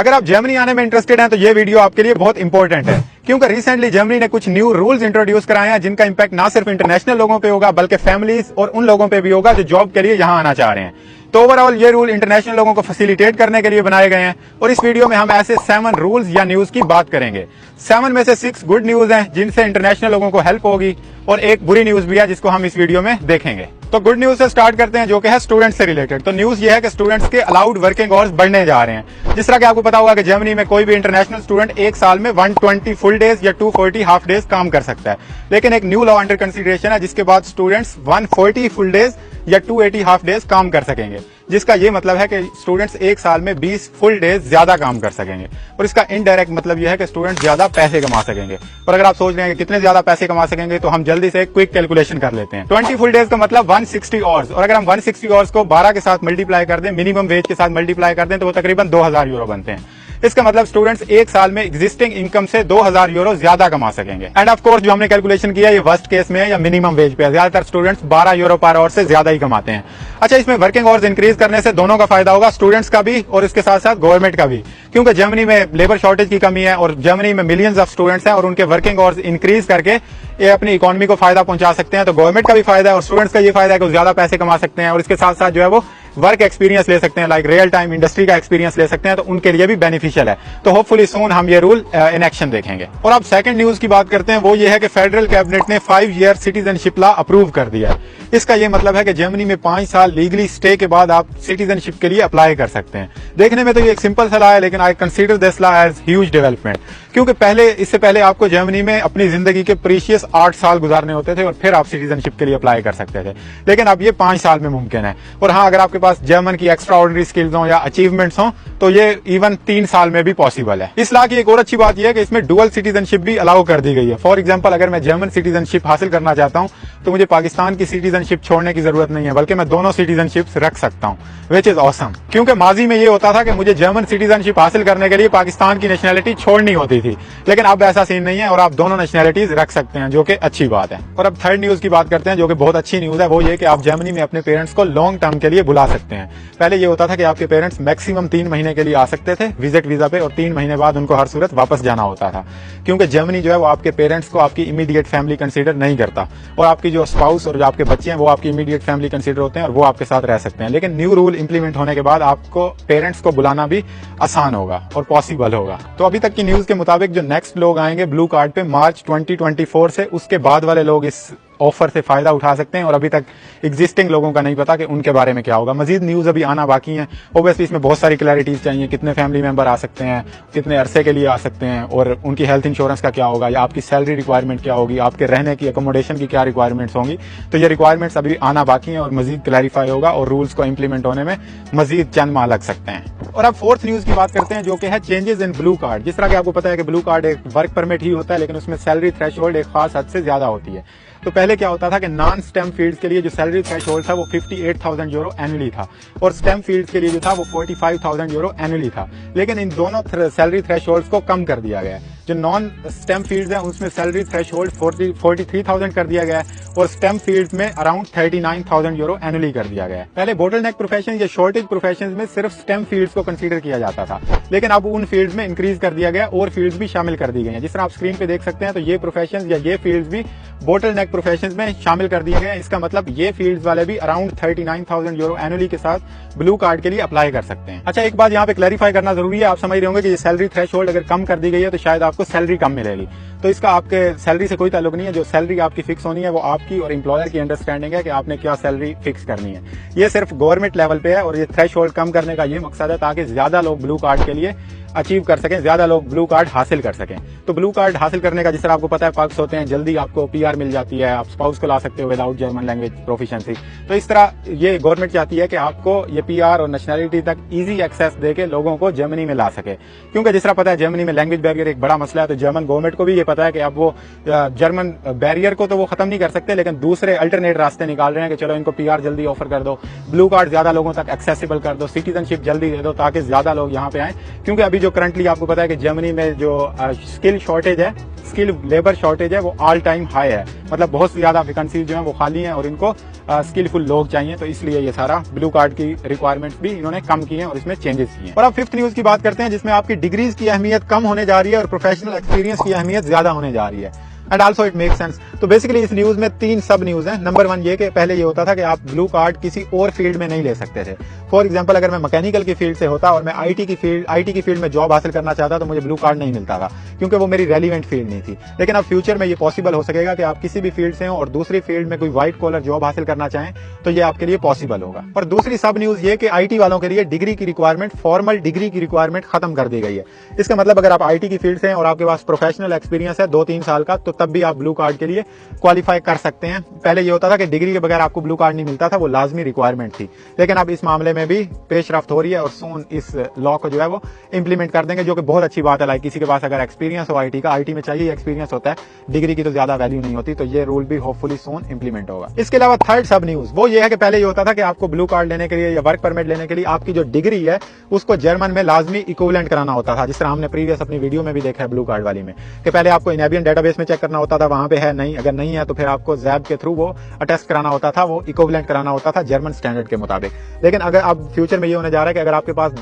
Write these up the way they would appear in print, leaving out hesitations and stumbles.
अगर आप जर्मनी आने में इंटरेस्टेड हैं तो ये वीडियो आपके लिए बहुत इंपॉर्टेंट है, क्योंकि रिसेंटली जर्मनी ने कुछ न्यू रूल्स इंट्रोड्यूस कराए हैं जिनका इंपैक्ट ना सिर्फ इंटरनेशनल लोगों पे होगा बल्कि फैमिलीज और उन लोगों पे भी होगा जो जॉब के लिए यहाँ आना चाह रहे हैं। तो ओवरऑल ये रूल इंटरनेशनल लोगों को फैसिलिटेट करने के लिए बनाए गए हैं और इस वीडियो में हम ऐसे 7 रूल्स या न्यूज की बात करेंगे। 7 में से 6 गुड न्यूज हैं जिनसे इंटरनेशनल लोगों को हेल्प होगी और एक बुरी न्यूज भी है जिसको हम इस वीडियो में देखेंगे। तो गुड न्यूज से स्टार्ट करते हैं जो कि है स्टूडेंट्स से रिलेटेड। तो न्यूज ये है कि स्टूडेंट्स के अलाउड वर्किंग आवर्स बढ़ने जा रहे हैं। जिस तरह कि आपको पता होगा कि जर्मनी में कोई भी इंटरनेशनल स्टूडेंट एक साल में 120 फुल डेज या 240 हाफ डेज काम कर सकता है, लेकिन एक न्यू लॉ अंडर कंसीडरेशन है जिसके बाद स्टूडेंट्स 140 फुल डेज या 280 हाफ डेज काम कर सकेंगे, जिसका ये मतलब है कि स्टूडेंट्स एक साल में 20 फुल डेज ज्यादा काम कर सकेंगे और इसका इनडायरेक्ट मतलब यह है कि स्टूडेंट ज्यादा पैसे कमा सकेंगे। और अगर आप सोच रहे हैं कि कितने ज्यादा पैसे कमा सकेंगे तो हम जल्दी से एक क्विक कैलकुलेशन कर लेते हैं। 20 फुल डेज का मतलब 160 आवर्स, और अगर हम 160 आवर्स को 12 के साथ मल्टीप्लाई कर दें, मिनिमम वेज के साथ मल्टीप्लाई कर दें तो वो तकरीबन 2000 यूरो बनते हैं। इसका मतलब स्टूडेंट्स एक साल में एग्जिस्टिंग इनकम से 2000 यूरो ज्यादा कमा सकेंगे। एंड ऑफ कोर्स जो हमने कैलकुलेशन किया ये वर्स्ट केस में है या मिनिमम वेज पे है। ज्यादातर स्टूडेंट्स 12 यूरो पर आवर से ज्यादा ही कमाते हैं। अच्छा, इसमें वर्किंग आवर्स इंक्रीज करने से दोनों का फायदा होगा, स्टूडेंट्स का भी और इसके साथ साथ गवर्नमेंट का भी, क्योंकि जर्मनी में लेबर शॉर्टेज की कमी है और जर्मनी में मिलियंस ऑफ स्टूडेंट्स हैं और उनके वर्किंग आवर्स इंक्रीज करके ये अपनी इकोनॉमी को फायदा पहुंचा सकते हैं। तो गवर्नमेंट का भी फायदा है और स्टूडेंट्स का ये फायदा है कि वो ज्यादा पैसे कमा सकते हैं और इसके साथ साथ जो है वो वर्क एक्सपीरियंस ले सकते हैं, लाइक रियल टाइम इंडस्ट्री का एक्सपीरियंस ले सकते हैं, तो उनके लिए भी बेनिफिशियल है। तो होपफुली सून हम ये रूल इन एक्शन देखेंगे। और अब सेकंड न्यूज की बात करते हैं, वो ये है कि फेडरल कैबिनेट ने 5 ईयर सिटीजनशिप लॉ अप्रूव कर दिया है। इसका ये मतलब है कि जर्मनी में 5 साल लीगली स्टे के बाद आप सिटीजनशिप के लिए अप्लाई कर सकते हैं। देखने में तो ये एक सिंपल सा लॉ है, लेकिन I consider this law as huge development, क्योंकि इससे पहले आपको जर्मनी में अपनी जिंदगी के प्रीशियस 8 साल गुजारने होते थे और फिर आप सिटीजनशिप के लिए अप्लाई कर सकते थे, लेकिन अब ये 5 साल में मुमकिन है। और हाँ, अगर आपके पास जर्मन की एक्स्ट्रा ऑर्डिनरी स्किल्स हो या अचीवमेंट्स हो तो ये इवन 3 साल में भी पॉसिबल है। इस लॉ की एक और अच्छी बात यह है कि इसमें डुअल सिटीजनशिप भी अलाउ कर दी गई है। फॉर एग्जांपल, अगर मैं जर्मन सिटीजनशिप हासिल करना चाहता हूं तो मुझे पाकिस्तान की सिटीजनशिप छोड़ने की जरूरत नहीं है, बल्कि मैं दोनों सिटीजनशिप्स रख सकता हूं, विच इज ऑसम। क्योंकि माजी में ये होता था कि मुझे जर्मन सिटीजनशिप हासिल करने के लिए पाकिस्तान की नेशनलिटी छोड़नी होती थी, लेकिन अब ऐसा सीन नहीं है और आप दोनों नेशनलिटीज रख सकते हैं, जो कि अच्छी बात है। और अब थर्ड न्यूज की बात करते हैं जो कि बहुत अच्छी न्यूज है, वो ये कि आप जर्मनी में अपने पेरेंट्स को लॉन्ग टर्म के लिए बुला सकते हैं। पहले ये होता था कि आपके पेरेंट्स मैक्सिमम 3 महीने के लिए आ सकते थे विजिट वीजा पे और 3 महीने बाद उनको हर सूरत वापस जाना होता था, क्योंकि जर्मनी जो है वो आपके पेरेंट्स को आपकी इमीडिएट फैमिली कंसीडर नहीं करता और आपकी जो स्पाउस और जो आपके बच्चे हैं वो आपकी इमीडिएट फैमिली कंसीडर होते हैं और वो आपके साथ रह सकते हैं। लेकिन न्यू रूल इंप्लीमेंट होने के बाद आपको पेरेंट्स को बुलाना भी आसान होगा और पॉसिबल होगा। तो अभी तक की न्यूज के मुताबिक जो नेक्स्ट लोग आएंगे ब्लू कार्ड पे मार्च 2024 से, उसके बाद वाले लोग इस ऑफर से फायदा उठा सकते हैं और अभी तक एग्जिस्टिंग लोगों का नहीं पता कि उनके बारे में क्या होगा। मजीद न्यूज अभी आना बाकी है। ओबियसली इसमें बहुत सारी क्लैरिटीज चाहिए, कितने फैमिली मेंबर आ सकते हैं, कितने अरसे के लिए आ सकते हैं और उनकी हेल्थ इंश्योरेंस का क्या होगा या आपकी सैलरी रिक्वायरमेंट क्या होगी, आपके रहने की अकोमोडेशन की क्या रिक्वायरमेंट्स होंगी। तो ये रिक्वायरमेंट्स अभी आना बाकी है और मजीद क्लैरिफाई होगा और रूल्स को इंप्लीमेंट होने में मजीद चंद माह लग सकते हैं। और अब फोर्थ न्यूज की बात करते हैं जो कि है चेंजेस इन ब्लू कार्ड। जिस तरह कि आपको पता है कि ब्लू कार्ड एक वर्क परमिट ही होता है, लेकिन उसमें सैलरी थ्रेशोल्ड एक खास हद से ज्यादा होती है। तो पहले क्या होता था कि नॉन स्टेम फील्ड्स के लिए जो सैलरी थ्रेशोल्ड था वो 58,000 यूरो एनुअली था और स्टेम फील्ड्स के लिए जो था वो 45,000 यूरो एनुअली था, लेकिन इन दोनों सैलरी थ्रेशोल्ड्स को कम कर दिया गया है। जो नॉन स्टेम फील्ड्स हैं उसमें सैलरी थ्रेशोल्ड 43,000 कर दिया गया है और स्टेम फील्ड्स में अराउंड 39,000 यूरो एनुअली कर दिया गया है। पहले बोटलनेक प्रोफेशन या शॉर्टेज प्रोफेशन में सिर्फ स्टेम फील्ड्स को कंसीडर किया जाता था, लेकिन अब उन फील्ड्स में इंक्रीज कर दिया गया और फील्ड्स भी शामिल कर दी गई हैं। जिस तरह आप स्क्रीन पे देख सकते हैं तो ये प्रोफेशन या ये फील्ड्स भी बोटलनेक प्रोफेशंस में शामिल कर दिए गए। इसका मतलब ये फील्ड्स वाले भी अराउंड 39,000 यूरो एनुअली के साथ ब्लू कार्ड के लिए अप्लाई कर सकते हैं। अच्छा, एक बात यहाँ पे क्लैरिफाई करना जरूरी है। आप समझ रहे होंगे कि ये सैलरी थ्रेशोल्ड अगर कम कर दी गई है तो शायद आपको सैलरी कम मिलेगी, तो इसका आपके सैलरी से कोई ताल्लुक नहीं है। जो सैलरी आपकी फिक्स होनी है वो आपकी और एम्प्लॉयर की अंडरस्टैंडिंग है कि आपने क्या सैलरी फिक्स करनी है। ये सिर्फ गवर्नमेंट लेवल पे है और ये थ्रेशोल्ड कम करने का ये मकसद है ताकि ज्यादा लोग ब्लू कार्ड के लिए अचीव कर सकें, ज्यादा लोग ब्लू कार्ड हासिल कर सकें। तो ब्लू कार्ड हासिल करने का जिस तरह आपको पता है पर्क्स होते हैं, जल्दी आपको पीआर मिल जाती है, आप स्पाउस को ला सकते हो विदाउट जर्मन लैंग्वेज प्रोफिशिएंसी। तो इस तरह ये गवर्नमेंट चाहती है कि आपको ये पीआर और नेशनलिटी तक इजी एक्सेस देके लोगों को जर्मनी में ला सके, क्योंकि जिस तरह पता है जर्मनी में लैंग्वेज बैरियर एक बड़ा मसला है। तो जर्मन गवर्नमेंट को भी ये पता है कि अब वो जर्मन बैरियर को तो वो खत्म नहीं कर सकते, लेकिन दूसरे अल्टरनेट रास्ते निकाल रहे हैं कि चलो इनको पीआर जल्दी ऑफर कर दो, ब्लू कार्ड ज्यादा लोगों तक एक्सेसिबल कर दो, सिटीजनशिप जल्दी दे दो ताकि ज्यादा लोग यहाँ पे आए। क्योंकि अभी जो करंटली आपको पता है कि जर्मनी में जो स्किल शॉर्टेज है, स्किल लेबर शॉर्टेज है, वो ऑल टाइम हाई है। मतलब बहुत ज्यादा वैकेंसी जो है वो खाली है और इनको स्किलफुल लोग चाहिए, तो इसलिए ये सारा ब्लू कार्ड की रिक्वायरमेंट भी इन्होंने कम की है और इसमें चेंजेस किए हैं। और अब फिफ्थ न्यूज की बात करते हैं, जिसमें आपकी डिग्रीज की अहमियत कम होने जा रही है और प्रोफेशनल एक्सपीरियंस की अहमियत ज्यादा होने जा रही है। And also it make sense. तो बेसिकली इस न्यूज में 3 सब न्यूज हैं। नंबर 1 ये कि पहले ये होता था कि आप ब्लू कार्ड किसी और फील्ड में नहीं ले सकते थे। फॉर एग्जांपल, अगर मैं मैकेनिकल की फील्ड से होता और मैं आईटी की फील्ड में जॉब हासिल करना चाहता तो मुझे ब्लू कार्ड नहीं मिलता था, क्योंकि वो मेरी रेलिवेंट फील्ड नहीं थी। लेकिन अब फ्यूचर में ये पॉसिबल हो सकेगा कि आप किसी भी फील्ड से हो और दूसरी फील्ड में कोई व्हाइट कॉलर जॉब हासिल करना चाहें तो ये आपके लिए पॉसिबल होगा। और दूसरी सब न्यूज ये कि आईटी वालों के लिए डिग्री की रिक्वायरमेंट, फॉर्मल डिग्री की रिक्वायरमेंट खत्म कर दी गई है। इसका मतलब अगर आप आईटी की फील्ड से हैं और आपके पास प्रोफेशनल एक्सपीरियंस है 2-3 साल का, तो तब भी आप ब्लू कार्ड के लिए क्वालिफाई कर सकते हैं। पहले ये होता था कि डिग्री के बगैर आपको ब्लू कार्ड नहीं मिलता था, वो लाजमी रिक्वायरमेंट थी। लेकिन अब इस मामले में भी पेशरफ्त हो रही है और सून इस लॉ को जो है वो इंप्लीमेंट कर देंगे, जो कि बहुत अच्छी बात है। लाइक किसी के पास अगर एक्सपीरियंस हो आईटी का, आईटी में चाहिए एक्सपीरियंस होता है, डिग्री की तो ज्यादा वैल्यू नहीं होती, तो ये रूल भी होपफुली सून इंप्लीमेंट होगा। इसके अलावा थर्ड सब न्यूज वो ये है कि पहले ये होता था कि आपको ब्लू कार्ड लेने के लिए या वर्क परमिट लेने के लिए आपकी जो डिग्री है उसको जर्मन में लाजमी इक्विवेलेंट कराना होता था, जिस तरह हमने प्रीवियस अपनी वीडियो में भी देखा है ब्लू कार्ड वाली में, कि पहले आपको इनेबियन डेटाबेस में चेक करना होता था, वहां पे है नहीं, अगर नहीं है तो फिर आपको जैब के थ्रू वो अटेस्ट कराना होता था, वो इक्विवेलेंट कराना होता था जर्मन स्टैंडर्ड के मुताबिक। लेकिन अगर अब फ्यूचर में ये होने जा रहा है कि अगर आपके पास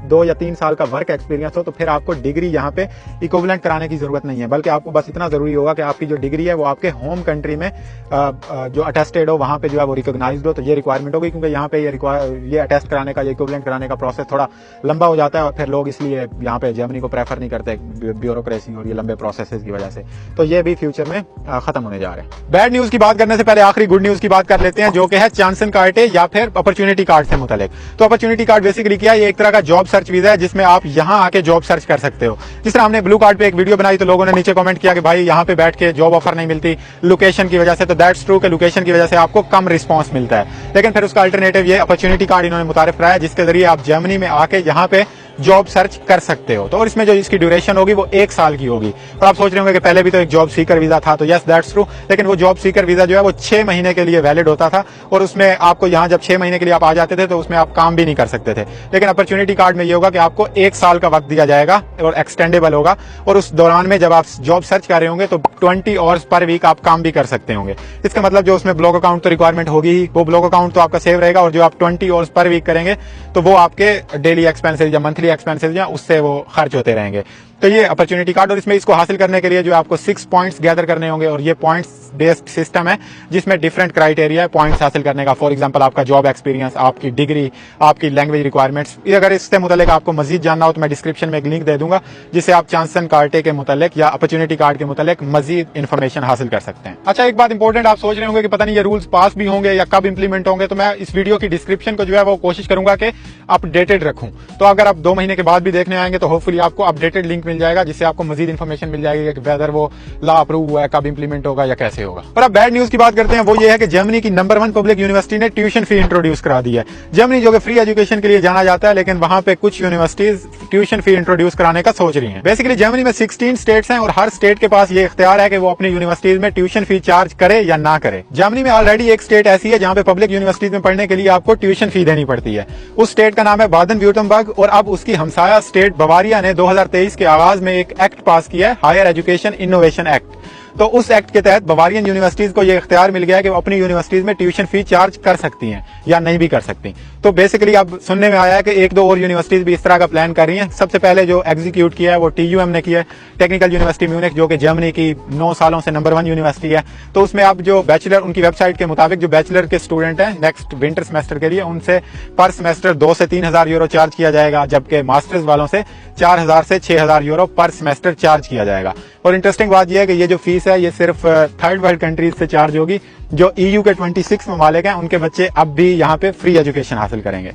2 या 3 साल का वर्क एक्सपीरियंस हो तो फिर आपको डिग्री यहाँ पे इक्विवेलेंट कराने की जरूरत नहीं है, बल्कि आपको बस इतना जरूरी होगा कि आपकी जो डिग्री है वो आपके होम कंट्री में जो अटेस्टेड हो, वहां पे जो है वो रिकॉग्नाइज्ड हो। तो ये रिक्वायरमेंट होगी, क्योंकि यहाँ पे ये अटेस्ट कराने का, ये इक्विवेलेंट कराने का प्रोसेस थोड़ा लंबा हो जाता है और फिर लोग इसलिए यहाँ पे जर्मनी को प्रेफर नहीं करते ब्यूरोक्रेसी और ये लंबे प्रोसेसेस की वजह से। तो ये भी फ्यूचर में खत्म होने जा रहे हैं। बैड न्यूज की बात करने से पहले आखिरी गुड न्यूज की बात कर लेते हैं, जो कि है चांसन कार्टे या फिर अपॉर्चुनिटी कार्ड से मुतालिक। तो अपॉर्चुनिटी कार्ड बेसिकली क्या है, ये एक तरह का जॉब सर्च वीजा है जिसमें आप यहाँ आके जॉब सर्च कर सकते हो। जिस तरह हमने ब्लू कार्ड पे एक वीडियो बनाई तो लोगों ने नीचे कमेंट किया कि भाई यहाँ पे बैठ के जॉब ऑफर नहीं मिलती लोकेशन की वजह से, तो दैट्स ट्रू कि लोकेशन की वजह से आपको कम रिस्पांस मिलता है। लेकिन फिर उसका अल्टरनेटिव ये अपॉर्चुनिटी कार्ड इन्होंने मुतारिफ कराया, जिसके जरिए आप जर्मनी में आके यहाँ पे जॉब सर्च कर सकते हो। तो और इसमें जो इसकी ड्यूरेशन होगी वो 1 साल की होगी। और आप सोच रहे होंगे कि पहले भी तो एक जॉब सीकर वीजा था, तो यस दैट्स ट्रू, लेकिन वो जॉब सीकर वीजा जो है वो 6 महीने के लिए वैलिड होता था और उसमें आपको यहाँ जब 6 महीने के लिए आप आ जाते थे तो उसमें आप काम भी नहीं कर सकते थे। लेकिन अपॉर्चुनिटी कार्ड में ये होगा कि आपको 1 साल का वक्त दिया जाएगा और एक्सटेंडेबल होगा, और उस दौरान में जब आप जॉब सर्च कर रहे होंगे तो 20 आवर्स पर वीक आप काम भी कर सकते होंगे। इसका मतलब जो उसमें ब्लॉक अकाउंट तो रिक्वायरमेंट होगी ही, वो ब्लॉक अकाउंट तो आपका सेव रहेगा, और जो आप 20 आवर्स पर वीक करेंगे तो वो आपके डेली एक्सपेंसेस या मंथली एक्सपेंसेस या उससे वो खर्च होते रहेंगे। तो ये अपॉर्चुनिटी कार्ड, और इसमें इसको हासिल करने के लिए जो आपको 6 पॉइंट्स गैदर करने होंगे, और ये पॉइंट्स बेस्ड सिस्टम है जिसमें डिफरेंट क्राइटेरिया है पॉइंट्स हासिल करने का। फॉर एग्जांपल आपका जॉब एक्सपीरियंस, आपकी डिग्री, आपकी लैंग्वेज रिक्वायरमेंट्स। अगर इससे मुतालिक आपको मजीद जानना हो तो मैं डिस्क्रिप्शन में एक लिंक दे दूंगा, जिससे आप चांसन कार्टे के मुतालिक या अपॉर्चुनिटी कार्ड के मुतालिक मजीद इन्फॉर्मेशन हासिल कर सकते हैं। अच्छा, एक बात इंपॉर्टेंट, आप सोच रहे होंगे कि पता नहीं ये रूल्स पास भी होंगे या कब इंप्लीमेंट होंगे, तो मैं इस वीडियो की डिस्क्रिप्शन को जो है वो कोशिश करूंगा कि अपडेटेड रखूं। तो अगर आप 2 महीने के बाद भी देखने आएंगे तो होपफुली आपको अपडेटेड लिंक मिल जाएगा, जिससे आपको मजीद इन्फॉर्मेशन मिल जाएगी कि वेदर वो लॉ अप्रूव हुआ है, कब इंप्लीमेंट होगा या कैसे होगा। और अब बैड न्यूज की बात करते हैं, वो ये है कि जर्मनी की नंबर 1 पब्लिक यूनिवर्सिटी ने ट्यूशन फी इंट्रोड्यूस करा दी है। जर्मनी जो कि फ्री एजुकेशन के लिए जाना जाता है, लेकिन वहां पे कुछ यूनिवर्सिटीज ट्यूशन फी इंट्रोड्यूस कराने का सोच रही हैं। बेसिकली जर्मनी में 16 स्टेट्स हैं और हर स्टेट के पास ये इख्तियार है कि वो अपनी यूनिवर्सिटीज में ट्यूशन फी चार्ज करे या ना करे। जर्मनी में ऑलरेडी एक स्टेट ऐसी है जहां पे पब्लिक यूनिवर्सिटीज में पढ़ने के लिए आपको ट्यूशन फी देनी पड़ती है। उस स्टेट का नाम है बादन-व्युर्टमबर्ग, और अब उसकी हमसाया स्टेट बवारिया ने 2023 के आगाज में एक एक्ट पास किया है, हायर एजुकेशन इनोवेशन एक्ट। तो उस एक्ट के तहत बवारियन यूनिवर्सिटीज को यह इख्तियार मिल गया है कि वो अपनी यूनिवर्सिटीज में ट्यूशन फी चार्ज कर सकती हैं या नहीं भी कर सकती। तो बेसिकली अब सुनने में आया है कि 1-2 और यूनिवर्सिटीज भी इस तरह का प्लान कर रही हैं। सबसे पहले जो एग्जीक्यूट किया है वो TUM ने किया है, टेक्निकल यूनिवर्सिटी म्यूनिख, जो कि जर्मनी की 9 सालों से नंबर 1 यूनिवर्सिटी है। तो उसमें अब जो बैचलर, उनकी वेबसाइट के मुताबिक जो बैचलर के स्टूडेंट हैं नेक्स्ट विंटर सेमेस्टर के लिए, उनसे पर सेमेस्टर 2 से 3,000 यूरो चार्ज किया जाएगा, जबकि मास्टर्स वालों से 4,000 से 6,000 यूरो पर सेमेस्टर चार्ज किया जाएगा। और इंटरेस्टिंग बात यह है कि ये जो फीस है ये सिर्फ थर्ड वर्ल्ड कंट्रीज से चार्ज होगी। जो EU के 26 ममालिक हैं उनके बच्चे अब भी यहाँ पे फ्री एजुकेशन हासिल करेंगे।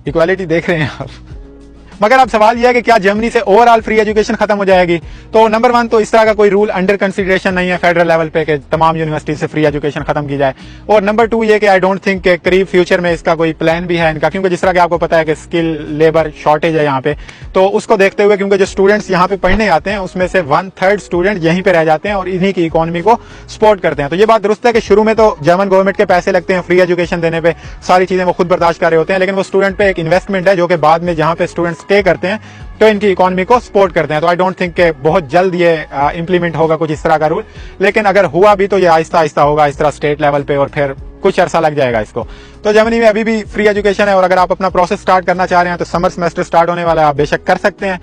इक्वालिटी देख रहे हैं आप। मगर अब सवाल यह है कि क्या जर्मनी से ओवरऑल फ्री एजुकेशन खत्म हो जाएगी? तो नंबर 1 तो इस तरह का कोई रूल अंडर कंसिडरेशन नहीं है फेडरल लेवल पे कि तमाम यूनिवर्सिटी से फ्री एजुकेशन खत्म की जाए। और नंबर 2 ये कि आई डोंट थिंक कि करीब फ्यूचर में इसका कोई प्लान भी है इनका, क्योंकि जिस तरह कि आपको पता है कि स्किल लेबर शॉर्टेज है यहाँ पे, तो उसको देखते हुए क्योंकि जो स्टूडेंट्स यहाँ पे पढ़ने आते हैं उसमें से 1/3 स्टूडेंट यहीं पे रह जाते हैं और इन्हीं की इकोनॉमी को सपोर्ट करते हैं। तो ये बात दुरुस्त है कि शुरू में तो जर्मन गवर्नमेंट के पैसे लगते हैं फ्री एजुकेशन देने पे, सारी चीजें वो खुद बर्दाश्त कर रहे होते हैं, लेकिन वो स्टूडेंट पे एक इन्वेस्टमेंट है जो कि बाद में जहां पे स्टूडेंट स्टे करते हैं तो इनकी इकोनॉमी को सपोर्ट करते हैं। तो आई डोंट थिंक कि बहुत जल्द ये इंप्लीमेंट होगा कुछ इस तरह का रूल, लेकिन अगर हुआ भी तो ये आहिस्ता आहिस्ता होगा इस तरह स्टेट लेवल पे और फिर कुछ अरसा लग जाएगा इसको। तो जर्मनी में अभी भी फ्री एजुकेशन है और अगर आप अपना प्रोसेस स्टार्ट करना चाह रहे हैं तो समर सेमेस्टर स्टार्ट होने वाला है, आप बेशक कर सकते हैं।